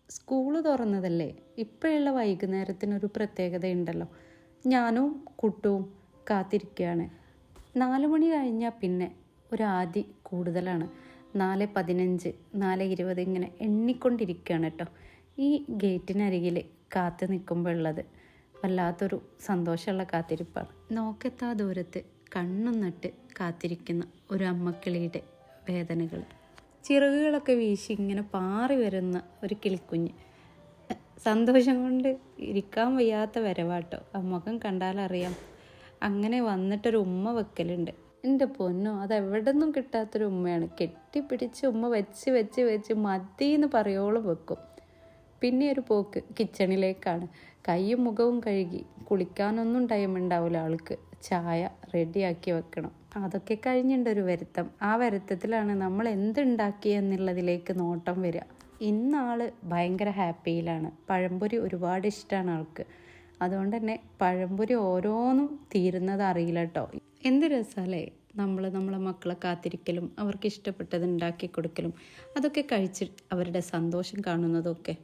School തുറന്നതല്ലേ, ഇപ്പോഴുള്ള വൈകുന്നേരത്തിനൊരു പ്രത്യേകതയുണ്ടല്ലോ. ഞാനും കുട്ടുവും കാത്തിരിക്കുകയാണ്. 4 മണി കഴിഞ്ഞാൽ പിന്നെ ഒരാദി കൂടുതലാണ്. 4:15, 4:20 ഇങ്ങനെ എണ്ണിക്കൊണ്ടിരിക്കുകയാണ് കേട്ടോ. ഈ ഗേറ്റിനരികിൽ കാത്തു നിൽക്കുമ്പോൾ ഉള്ളത് വല്ലാത്തൊരു സന്തോഷമുള്ള കാത്തിരിപ്പാണ്. നോക്കെത്താ ദൂരത്ത് കണ്ണും നട്ട് കാത്തിരിക്കുന്ന ഒരു അമ്മക്കിളിയുടെ വേദനകൾ. ചിറകുകളൊക്കെ വീശി ഇങ്ങനെ പാറി വരുന്ന ഒരു കിളിക്കുഞ്ഞ്. സന്തോഷം കൊണ്ട് ഇരിക്കാൻ വയ്യാത്ത വരവാട്ടോ. ആ മുഖം കണ്ടാലറിയാം. അങ്ങനെ വന്നിട്ടൊരു ഉമ്മ വെക്കലുണ്ട്. എൻ്റെ പൊന്നോ, അതെവിടെ നിന്നും കിട്ടാത്തൊരു ഉമ്മയാണ്. കെട്ടിപ്പിടിച്ച് ഉമ്മ വെച്ച് വെച്ച് വെച്ച് മതിയെന്ന് പറയോളം വെക്കും. പിന്നെ ഒരു പോക്ക് കിച്ചണിലേക്കാണ്. കൈയും മുഖവും കഴുകി കുളിക്കാനൊന്നും ടൈം ഉണ്ടാവില്ല ആൾക്ക്. ചായ റെഡിയാക്കി വെക്കണം. അതൊക്കെ കഴിഞ്ഞിട്ടൊരു വരുത്തം. ആ വരുത്തത്തിലാണ് നമ്മൾ എന്തുണ്ടാക്കിയെന്നുള്ളതിലേക്ക് നോട്ടം വരിക. ഇന്നാൾ ഭയങ്കര ഹാപ്പിയിലാണ്. പഴംപൊരി ഒരുപാട് ഇഷ്ടമാണ് ആൾക്ക്. അതുകൊണ്ട് തന്നെ പഴംപൊരി ഓരോന്നും തീരുന്നത് അറിയില്ല കേട്ടോ. എന്ത് രസമല്ലേ നമ്മളെ മക്കളെ കാത്തിരിക്കലും അവർക്ക് ഇഷ്ടപ്പെട്ടത് ഉണ്ടാക്കി കൊടുക്കലും അതൊക്കെ കഴിച്ച് അവരുടെ സന്തോഷം കാണുന്നതൊക്കെ.